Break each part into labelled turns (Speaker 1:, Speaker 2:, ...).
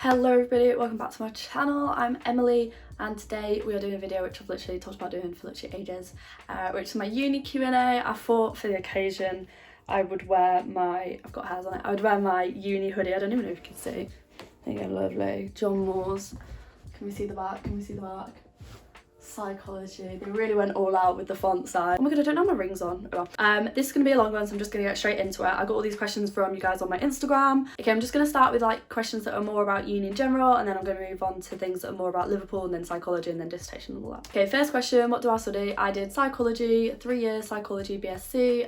Speaker 1: Hello everybody, welcome back to my channel. I'm Emily and today we are doing a video which I've literally talked about doing for literally ages, which is my uni Q&A. I thought for the occasion I would wear my, I've got hairs on it, I would wear my uni hoodie. I don't even know if you can see. There you go, lovely. John Moore's. Can we see the back? Can we see the back? Psychology. They really went all out with the font size. Oh my god, I don't have my rings on. Oh well. This is gonna be a long one, so I'm just gonna get straight into it. I got all these questions from you guys on my Instagram. Okay, I'm just gonna start with like questions that are more about uni in general, and then I'm gonna move on to things that are more about Liverpool, and then psychology, and then dissertation and all that. Okay, first question, what do I study? I did psychology, 3 years psychology BSc,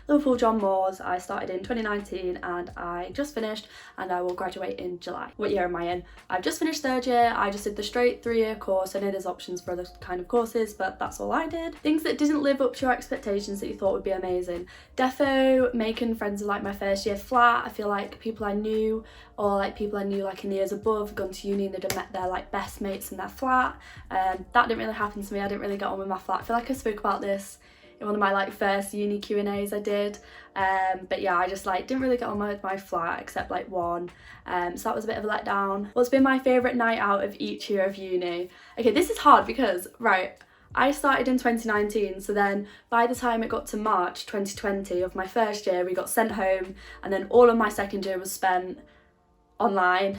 Speaker 1: Liverpool John Moore's. I started in 2019 and I just finished, and I will graduate in July. What year am I in? I've just finished third year. I just did the straight 3-year course. I know there's options for other kind of courses, but that's all I did. Things that didn't live up to your expectations that you thought would be amazing. Defo, making friends with like my first year flat. I feel like people I knew, or like people I knew like in the years above, gone to uni and they'd have met their like best mates in their flat. That didn't really happen to me. I didn't really get on with my flat. I feel like I spoke about this in one of my like first uni Q&As I did, but yeah, I just like didn't really get on with my flat except like one, so that was a bit of a letdown. What's been my favourite night out of each year of uni? Okay, this is hard because right, I started in 2019, so then by the time it got to March 2020 of my first year, we got sent home, and then all of my second year was spent online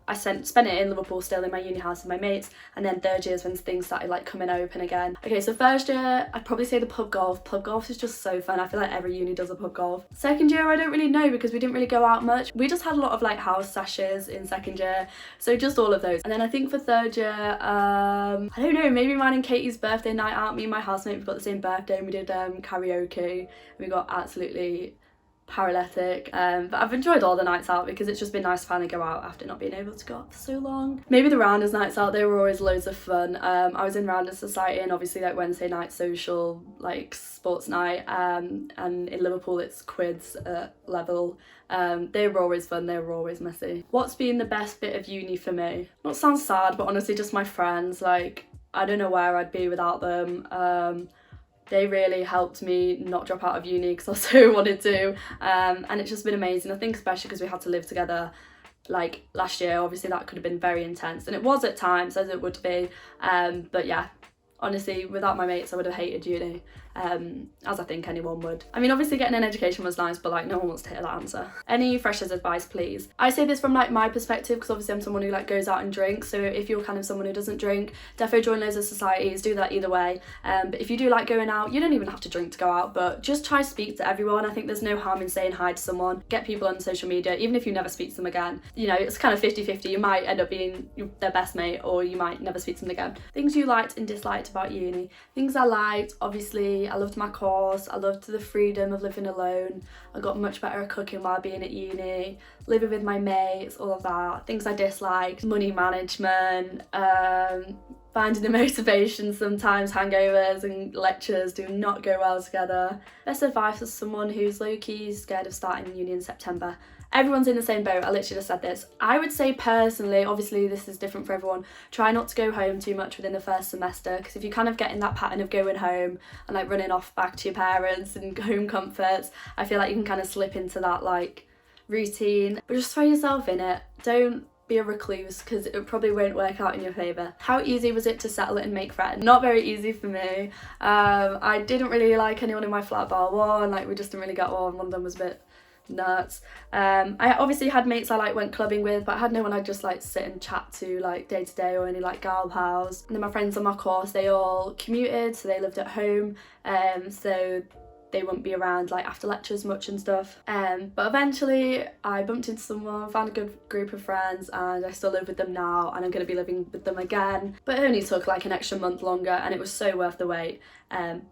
Speaker 1: I spent it in Liverpool still in my uni house with my mates, and then third year is when things started like coming open again. Okay, so first year, I'd probably say the pub golf. Pub golf is just so fun. I feel like every uni does a pub golf. Second year, I don't really know because we didn't really go out much. We just had a lot of like house sessions in second year, so just all of those. And then I think for third year, I don't know, maybe mine and Katie's birthday night out. Me and my housemate, we've got the same birthday, and we did karaoke. We got absolutely paralytic, but I've enjoyed all the nights out because it's just been nice to finally go out after not being able to go out for so long. Maybe the Rounders nights out, they were always loads of fun. I was in Rounders Society, and obviously like Wednesday night social, like sports night, and in Liverpool it's quids level. They were always fun, they were always messy. What's been the best bit of uni for me? Not sound sad, but honestly just my friends. Like, I don't know where I'd be without them. They really helped me not drop out of uni because I so wanted to, and it's just been amazing. I think especially because we had to live together like last year, obviously that could have been very intense, and it was at times, as it would be, but yeah, honestly without my mates I would have hated uni, as I think anyone would. I mean, obviously getting an education was nice, but like no one wants to hear that answer. Any freshers advice, please? I say this from like my perspective because obviously I'm someone who like goes out and drinks, so if you're kind of someone who doesn't drink, defo join loads of societies, do that either way, but if you do like going out, you don't even have to drink to go out, but just try to speak to everyone. I think there's no harm in saying hi to someone. Get people on social media, even if you never speak to them again. You know, it's kind of 50-50. You might end up being their best mate, or you might never speak to them again. Things you liked and disliked about uni. Things I liked, obviously I loved my course, I loved the freedom of living alone, I got much better at cooking while being at uni, living with my mates, all of that. Things I disliked, money management, finding the motivation sometimes. Hangovers and lectures do not go well together. Best advice as someone who's low-key scared of starting uni in September. Everyone's in the same boat, I literally just said this. I would say personally, obviously this is different for everyone, try not to go home too much within the first semester, because if you kind of get in that pattern of going home and like running off back to your parents and home comforts, I feel like you can kind of slip into that like routine. But just throw yourself in it. Don't be a recluse because it probably won't work out in your favour. How easy was it to settle and make friends? Not very easy for me. I didn't really like anyone in my flat bar one, like we just didn't really get on. One of them was a bit nuts. I obviously had mates I like went clubbing with, but I had no one I'd just like sit and chat to like day to day, or any like gal pals. And then my friends on my course, they all commuted, so they lived at home, so they wouldn't be around like after lectures much and stuff, but eventually I bumped into someone, found a good group of friends, and I still live with them now, and I'm going to be living with them again, but it only took like an extra month longer, and it was so worth the wait.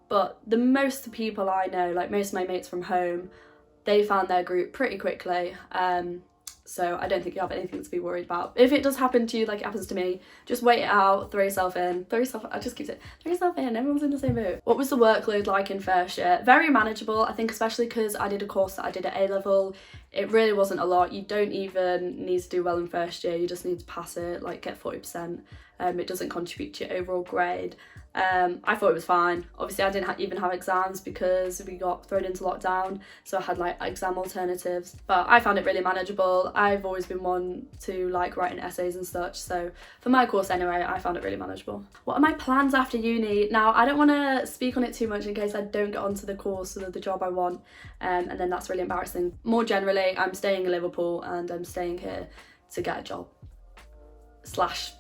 Speaker 1: But the most people I know, like most of my mates from home, they found their group pretty quickly, so I don't think you have anything to be worried about. If it does happen to you like it happens to me, just wait it out, throw yourself in, I just keep saying, throw yourself in, everyone's in the same boat. What was the workload like in first year? Very manageable, I think, especially because I did a course that I did at A-level. It really wasn't a lot. You don't even need to do well in first year, you just need to pass it, like get 40%. It doesn't contribute to your overall grade. I thought it was fine. Obviously I didn't even have exams because we got thrown into lockdown, so I had like exam alternatives, but I found it really manageable. I've always been one to like writing essays and such, so for my course anyway, I found it really manageable. What are my plans after uni? Now, I don't want to speak on it too much in case I don't get onto the course or the job I want, and then that's really embarrassing. More generally, I'm staying in Liverpool and I'm staying here to get a job slash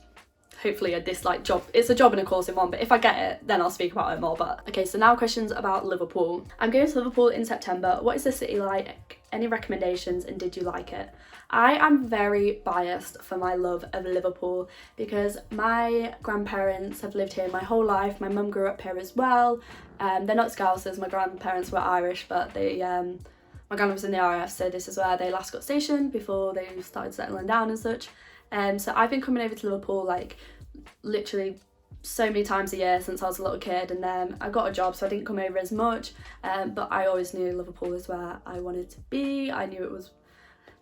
Speaker 1: hopefully a job. It's a job and a course in one, but if I get it, then I'll speak about it more. But okay, so now questions about Liverpool. I'm going to Liverpool in September. What is the city like? Any recommendations, and did you like it? I am very biased for my love of Liverpool because my grandparents have lived here my whole life. My mum grew up here as well. They're not Scousers, my grandparents were Irish, but they my grandma was in the RAF, so this is where they last got stationed before they started settling down and such. So I've been coming over to Liverpool like literally so many times a year since I was a little kid, and then I got a job so I didn't come over as much, but I always knew Liverpool is where I wanted to be. I knew it was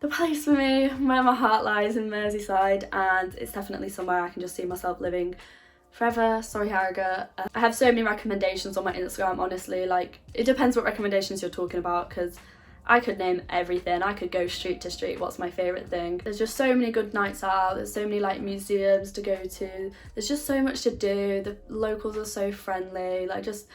Speaker 1: the place for me, where my heart lies in Merseyside, and it's definitely somewhere I can just see myself living forever. Sorry, Harrogate. I have so many recommendations on my Instagram, honestly. Like, it depends what recommendations you're talking about, because I could name everything. I could go street to street. What's my favourite thing? There's just so many good nights out. There's so many like museums to go to. There's just so much to do. The locals are so friendly. Like, I just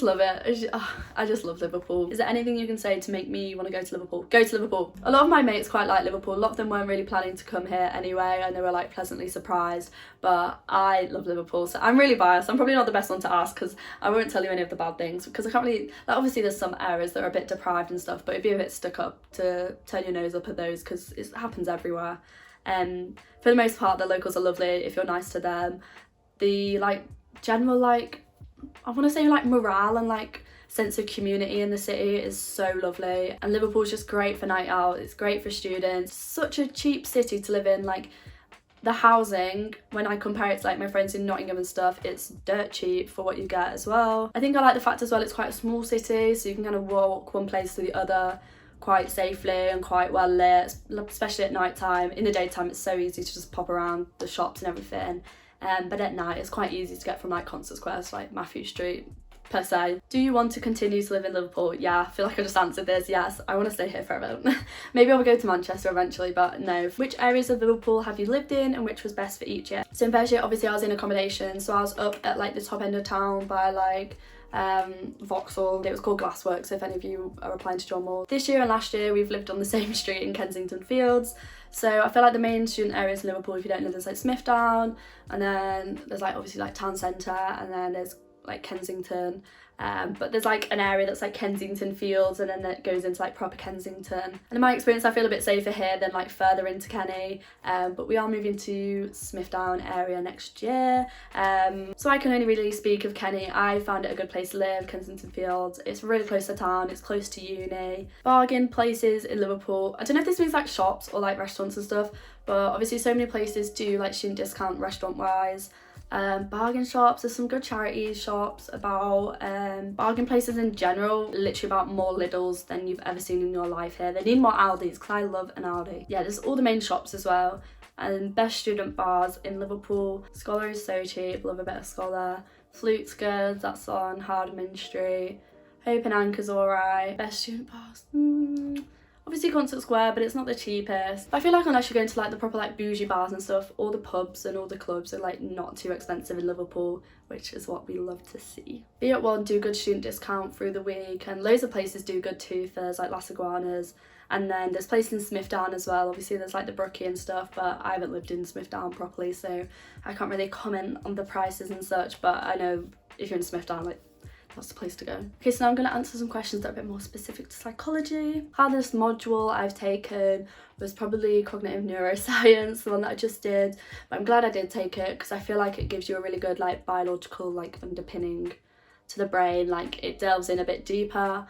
Speaker 1: love it. I just love Liverpool. Is there anything you can say to make me want to go to Liverpool? Go to Liverpool. A lot of my mates quite like Liverpool. A lot of them weren't really planning to come here anyway, and they were like pleasantly surprised, but I love Liverpool, so I'm really biased. I'm probably not the best one to ask because I won't tell you any of the bad things, because I can't really, like, obviously there's some areas that are a bit deprived and stuff, but it'd be a bit stuck up to turn your nose up at those because it happens everywhere. For the most part, the locals are lovely if you're nice to them. The like general like, I want to say like morale and like sense of community in the city is so lovely, and Liverpool's just great for night out. It's great for students. Such a cheap city to live in. Like, the housing, when I compare it to like my friends in Nottingham and stuff, it's dirt cheap for what you get as well. I think I like the fact as well it's quite a small city, so you can kind of walk one place to the other quite safely and quite well lit, especially at night time. In the daytime it's so easy to just pop around the shops and everything. But at night it's quite easy to get from like Concert Square to like Matthew Street per se. Do you want to continue to live in Liverpool? Yeah, I feel like I just answered this. Yes, I want to stay here forever. Maybe I'll go to Manchester eventually, but no. Which areas of Liverpool have you lived in and which was best for each year? So in first year, obviously I was in accommodation, so I was up at like the top end of town by like Vauxhall. It was called Glassworks, if any of you are applying to join more. This year and last year we've lived on the same street in Kensington Fields. So I feel like the main student areas in Liverpool, if you don't know, there's like Smithdown, and then there's like obviously like Town Centre, and then there's like Kensington, but there's like an area that's like Kensington Fields, and then that goes into like proper Kensington. And in my experience I feel a bit safer here than like further into Kenny, but we are moving to Smithdown area next year, so I can only really speak of Kenny. I found it a good place to live. Kensington Fields, it's really close to town, it's close to uni. Bargain places in Liverpool, I don't know if this means like shops or like restaurants and stuff, but obviously so many places do like student discount restaurant wise. Bargain shops, there's some good charity shops about, bargain places in general, literally about more Lidls than you've ever seen in your life here. They need more Aldis because I love an Aldi. Yeah, there's all the main shops as well, and best student bars in Liverpool. Scholar is so cheap, love a bit of Scholar. Flute's good, that's on Hardman Street. Hope and Anchor's alright. Best student bars, obviously Concert Square, but it's not the cheapest. But I feel like unless you're going to like the proper like bougie bars and stuff, all the pubs and all the clubs are like not too expensive in Liverpool, which is what we love to see. B@1 do good student discount through the week, and loads of places do good too. There's like Las Iguanas, and then there's places in Smithdown as well. Obviously there's like the Brookie and stuff, but I haven't lived in Smithdown properly, so I can't really comment on the prices and such, but I know if you're in Smithdown, like, that's the place to go. Okay, so now I'm going to answer some questions that are a bit more specific to psychology. Hardest module I've taken was probably cognitive neuroscience, the one that I just did, but I'm glad I did take it because I feel like it gives you a really good like biological like underpinning to the brain. Like, it delves in a bit deeper,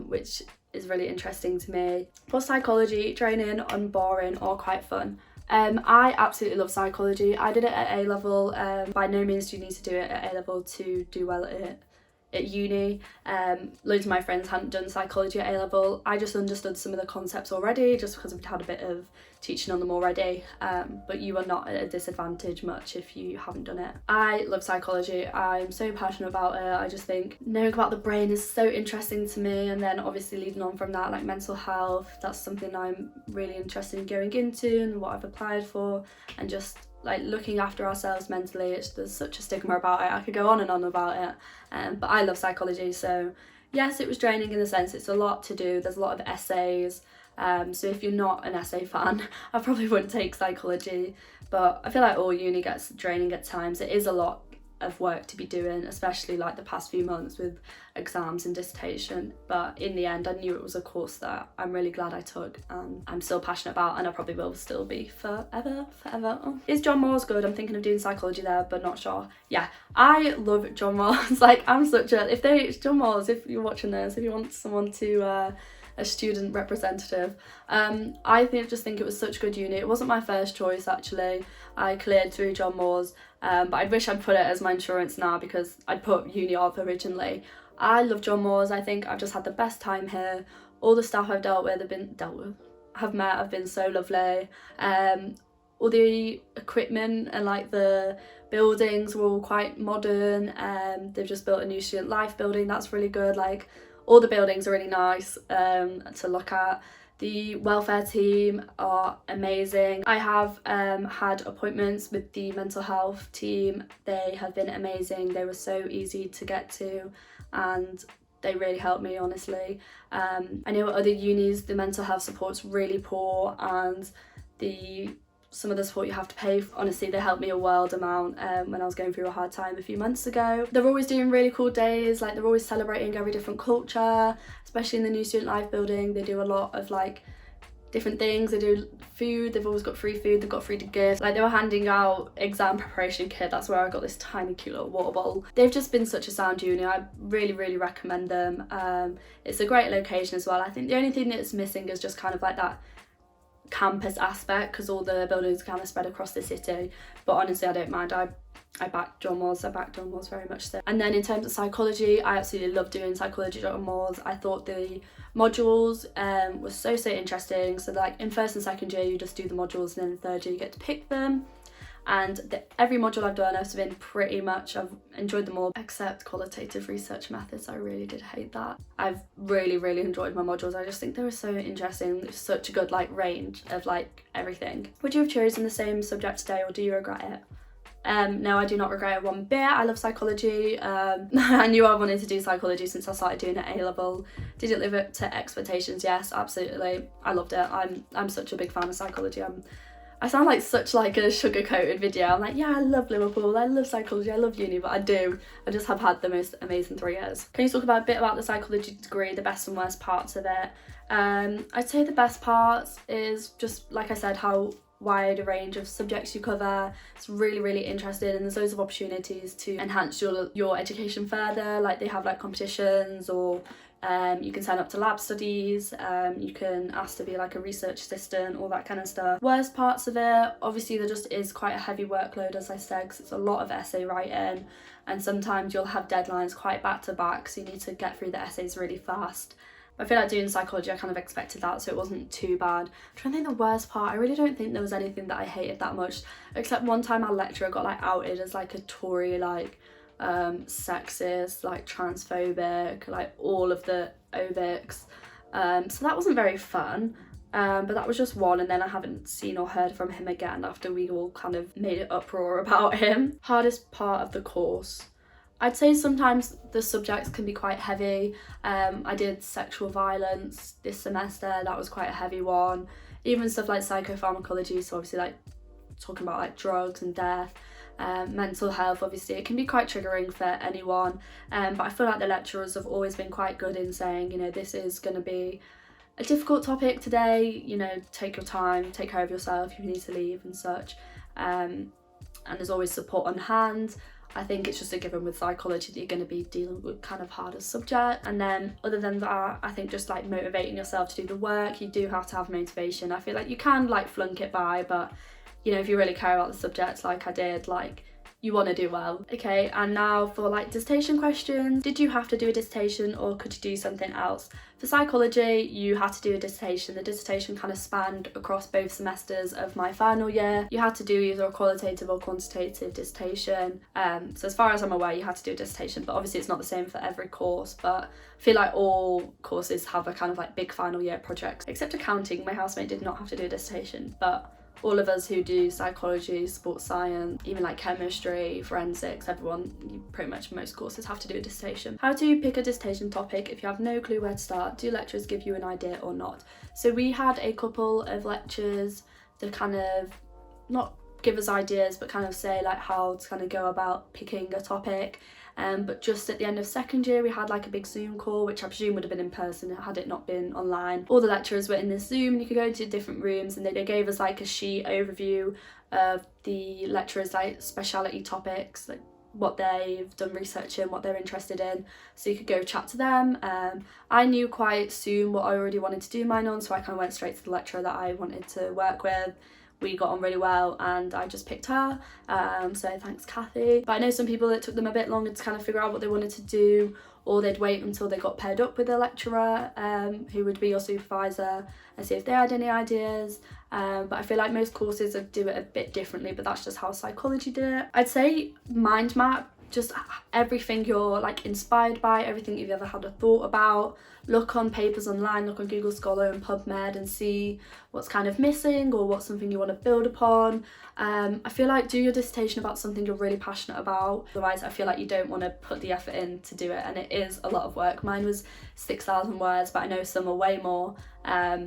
Speaker 1: which is really interesting to me. For psychology, draining, unboring, or quite fun? I absolutely love psychology. I did it at A-level. By no means do you need to do it at A-level to do well at it. at uni. Loads of my friends hadn't done psychology at A-level. I just understood some of the concepts already just because we'd had a bit of teaching on them already, but you are not at a disadvantage much if you haven't done it. I love psychology. I'm so passionate about it. I just think knowing about the brain is so interesting to me, and then obviously leading on from that, like mental health, that's something I'm really interested in going into and what I've applied for, and just like looking after ourselves mentally. There's such a stigma about it. I could go on and on about it, but I love psychology. So yes, it was draining in the sense it's a lot to do. There's a lot of essays, so if you're not an essay fan, I probably wouldn't take psychology, but I feel like all uni gets draining at times. It is a lot of work to be doing, especially like the past few months with exams and dissertation, but in the end I knew it was a course that I'm really glad I took and I'm still passionate about, and I probably will still be forever. Oh. Is John Moores good? I'm thinking of doing psychology there, but not sure. Yeah, I love John Moores. Like, I'm such a, John Moores, if you're watching this, if you want someone to a student representative, I just think it was such good uni. It wasn't my first choice actually. I cleared through John Moores, but I wish I'd put it as my insurance now because I'd put uni of originally. I love John Moores. I think I've just had the best time here. All the staff I've have met have been so lovely. All the equipment and like the buildings were all quite modern. They've just built a new student life building that's really good. Like, all the buildings are really nice to look at. The welfare team are amazing. I have had appointments with the mental health team. They have been amazing. They were so easy to get to and they really helped me, honestly. I know at other unis the mental health support's really poor, and some of the support you have to pay for, honestly, they helped me a world amount when I was going through a hard time a few months ago. They're always doing really cool days, like they're always celebrating every different culture, especially in the new student life building. They do a lot of like different things. They do food, they've always got free food, they've got free gifts. Like, they were handing out exam preparation kit. That's where I got this tiny cute little water bottle. They've just been such a sound uni. I really recommend them. It's a great location as well. I think the only thing that's missing is just kind of like that campus aspect, because all the buildings are kind of spread across the city, but honestly I don't mind. I back John Moores. I back John Moores very much so. And then in terms of psychology, I absolutely love doing psychology at John Moores. I thought the modules were so interesting. So like in first and second year you just do the modules, and then in third year you get to pick them. And every module I've done has been pretty much, I've enjoyed them all, except qualitative research methods. I really did hate that. I've really enjoyed my modules. I just think they were so interesting. There's such a good like range of like everything. Would you have chosen the same subject today, or do you regret it? No, I do not regret it one bit. I love psychology. I knew I wanted to do psychology since I started doing it at A-level. Did it live up to expectations? Yes, absolutely. I loved it. I'm such a big fan of psychology. I sound like such like a sugar-coated video. I'm like, yeah, I love Liverpool, I love psychology, I love uni, but I do. I just have had the most amazing 3 years. Can you talk about a bit about the psychology degree, the best and worst parts of it? I'd say the best parts is just, like I said, how wide a range of subjects you cover. It's really interesting, and there's loads of opportunities to enhance your education further. Like, they have like competitions, or you can sign up to lab studies, you can ask to be like a research assistant, all that kind of stuff. Worst parts of it, obviously there just is quite a heavy workload, as I said, because it's a lot of essay writing, and sometimes you'll have deadlines quite back to back, so you need to get through the essays really fast. I feel like doing psychology, I kind of expected that, so it wasn't too bad. I'm trying to think the worst part, I really don't think there was anything that I hated that much, except one time our lecturer got like outed as like a Tory, like sexist, like transphobic, like all of the obics, so that wasn't very fun, but that was just one, and then I haven't seen or heard from him again after we all kind of made an uproar about him. Hardest part of the course, I'd say sometimes the subjects can be quite heavy. I did sexual violence this semester, that was quite a heavy one. Even stuff like psychopharmacology, so obviously like talking about like drugs and death. Mental health, obviously it can be quite triggering for anyone, but I feel like the lecturers have always been quite good in saying, you know, this is going to be a difficult topic today, you know, take your time, take care of yourself if you need to leave and such, and there's always support on hand. I think it's just a given with psychology that you're going to be dealing with kind of harder subject. And then other than that, I think just like motivating yourself to do the work, you do have to have motivation. I feel like you can like flunk it by, but you know, if you really care about the subject like I did, like you want to do well. Okay, and now for like dissertation questions. Did you have to do a dissertation or could you do something else? For psychology, you had to do a dissertation. The dissertation kind of spanned across both semesters of my final year. You had to do either a qualitative or quantitative dissertation. So as far as I'm aware, you had to do a dissertation, but obviously it's not the same for every course. But I feel like all courses have a kind of like big final year project, except accounting. My housemate did not have to do a dissertation, but all of us who do psychology, sports science, even like chemistry, forensics, everyone, pretty much most courses have to do a dissertation. How to pick a dissertation topic if you have no clue where to start? Do lecturers give you an idea or not? So we had a couple of lectures that kind of not give us ideas, but kind of say like how to kind of go about picking a topic. But just at the end of second year, we had like a big Zoom call, which I presume would have been in person had it not been online. All the lecturers were in this Zoom and you could go into different rooms, and they gave us like a sheet overview of the lecturers' like speciality topics, like what they've done research in, what they're interested in, so you could go chat to them. I knew quite soon what I already wanted to do mine on, so I kind of went straight to the lecturer that I wanted to work with. We got on really well and I just picked her, so thanks Kathy. But I know some people it took them a bit longer to kind of figure out what they wanted to do, or they'd wait until they got paired up with a lecturer who would be your supervisor and see if they had any ideas. But I feel like most courses do it a bit differently, but that's just how psychology did it. I'd say mind map just everything you're like inspired by, everything you've ever had a thought about. Look on papers online, look on Google Scholar and PubMed and see what's kind of missing or what's something you want to build upon. I feel like do your dissertation about something you're really passionate about, otherwise I feel like you don't want to put the effort in to do it, and it is a lot of work. Mine was 6,000 words, but I know some are way more,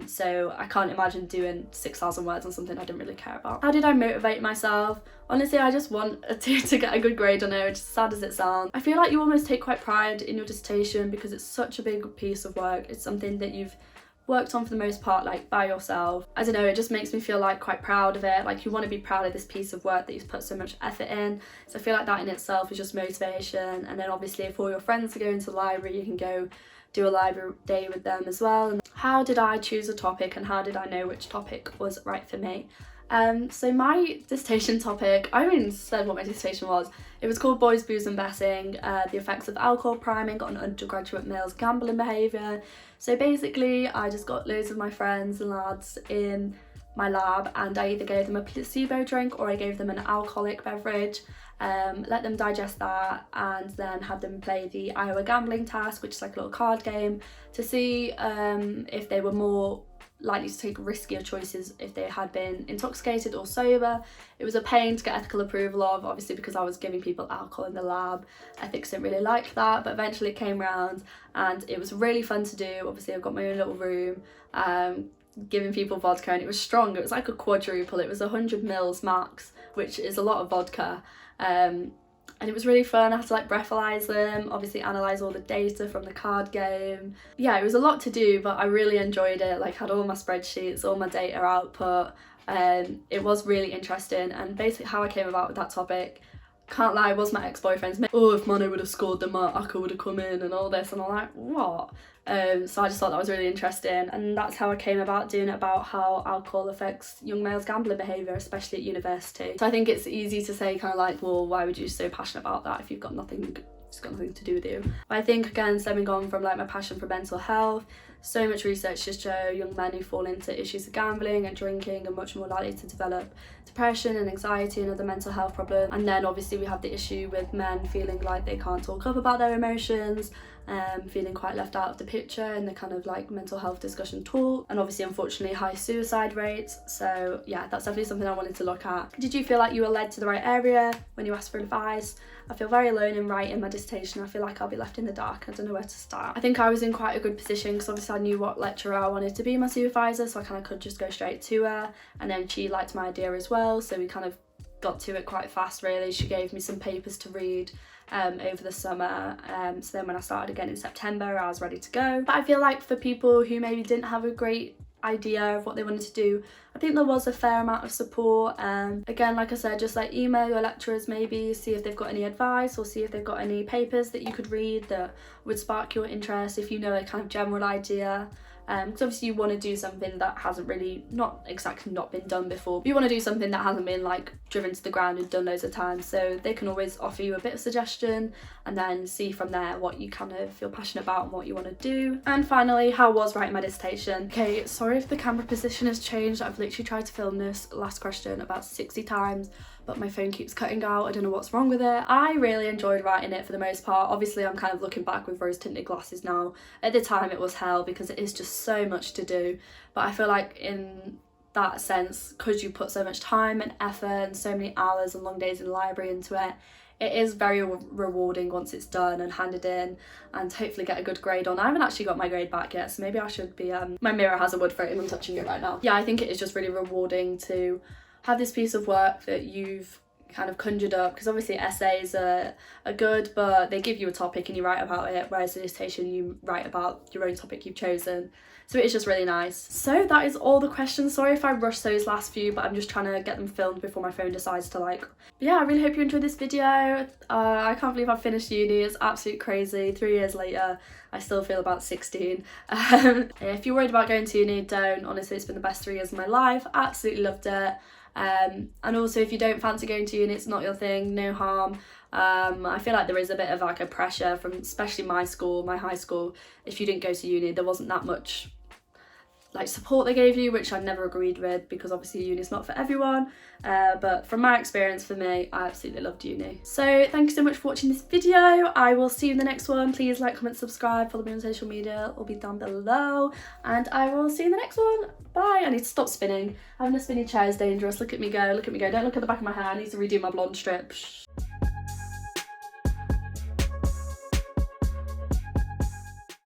Speaker 1: so I can't imagine doing 6,000 words on something I didn't really care about. How did I motivate myself? Honestly, I just want to get a good grade on it, which is sad as it sounds. I feel like you almost take quite pride in your dissertation because it's such a big piece of work. It's something that you've worked on for the most part like by yourself. I don't know, it just makes me feel like quite proud of it. Like you want to be proud of this piece of work that you've put so much effort in. So I feel like that in itself is just motivation. And then obviously if all your friends are going to the library, you can go do a library day with them as well. And how did I choose a topic and how did I know which topic was right for me? So my dissertation topic, I haven't even said what my dissertation was. It was called Boys, Booze and Betting, the effects of alcohol priming on undergraduate males' gambling behaviour. So basically I just got loads of my friends and lads in my lab and I either gave them a placebo drink or I gave them an alcoholic beverage, let them digest that and then had them play the Iowa gambling task, which is like a little card game, to see if they were more likely to take riskier choices if they had been intoxicated or sober. It was a pain to get ethical approval of, obviously because I was giving people alcohol in the lab. Ethics didn't really like that, but eventually it came round and it was really fun to do. Obviously I've got my own little room, giving people vodka, and it was strong. It was like a quadruple. It was 100 mils max, which is a lot of vodka. And it was really fun. I had to like breathalyze them, obviously analyze all the data from the card game. Yeah, it was a lot to do, but I really enjoyed it. Like had all my spreadsheets, all my data output. It was really interesting, and basically how I came about with that topic, can't lie, was my ex-boyfriend's mate. Oh, if Mono would have scored, then my Aka would have come in and all this, and I'm like, what? So I just thought that was really interesting, and that's how I came about doing it, about how alcohol affects young males' gambling behaviour, especially at university. So I think it's easy to say kind of like, well, why would you be so passionate about that if you've got nothing, it's got nothing to do with you. But I think again, stemming on from like my passion for mental health, so much research to show young men who fall into issues of gambling and drinking are much more likely to develop depression and anxiety and other mental health problems. And then obviously we have the issue with men feeling like they can't talk up about their emotions, feeling quite left out of the picture in the kind of like mental health discussion talk, and obviously unfortunately high suicide rates. So yeah, that's definitely something I wanted to look at. Did you feel like you were led to the right area when you asked for advice? I feel very alone in writing my dissertation. I feel like I'll be left in the dark. I don't know where to start. I think I was in quite a good position because obviously I knew what lecturer I wanted to be my supervisor, so I kind of could just go straight to her, and then she liked my idea as well, so we kind of got to it quite fast really. She gave me some papers to read over the summer, so then when I started again in September I was ready to go. But I feel like for people who maybe didn't have a great idea of what they wanted to do, I think there was a fair amount of support. Again, like I said, just like email your lecturers, maybe see if they've got any advice or see if they've got any papers that you could read that would spark your interest if you know a kind of general idea. because obviously you want to do something that hasn't really, not exactly not been done before, but you want to do something that hasn't been like driven to the ground and done loads of times, so they can always offer you a bit of suggestion and then see from there what you kind of feel passionate about and what you want to do. And finally, how was writing my dissertation? Okay, sorry if the camera position has changed. I've literally tried to film this last question about 60 times, but my phone keeps cutting out. I don't know what's wrong with it. I really enjoyed writing it for the most part. Obviously I'm kind of looking back with rose tinted glasses now. At the time it was hell because it is just so much to do, but I feel like in that sense, because you put so much time and effort and so many hours and long days in the library into it, it is very rewarding once it's done and handed in, and hopefully get a good grade on. I haven't actually got my grade back yet, so maybe I should be, my mirror has a wood frame, I'm touching it right now. Yeah, I think it is just really rewarding to have this piece of work that you've kind of conjured up, because obviously essays are good, but they give you a topic and you write about it, whereas the dissertation you write about your own topic you've chosen. So it's just really nice. So that is all the questions. Sorry if I rushed those last few, but I'm just trying to get them filmed before my phone decides to like. But yeah, I really hope you enjoyed this video. I can't believe I've finished uni. It's absolutely crazy. 3 years later, I still feel about 16. If you're worried about going to uni, don't. Honestly, it's been the best 3 years of my life. Absolutely loved it. And also, if you don't fancy going to uni, it's not your thing, no harm. I feel like there is a bit of like a pressure from especially my school, my high school. If you didn't go to uni, there wasn't that much like support they gave you, which I never agreed with, because obviously uni is not for everyone, but from my experience, for me, I absolutely loved uni. So thank you so much for watching this video. I will see you in the next one. Please like, comment, subscribe, follow me on social media, it'll be down below, and I will see you in the next one. Bye. I need to stop spinning. Having a spinny chair is dangerous. Look at me go, don't look at the back of my hair. I need to redo my blonde strip. Shh.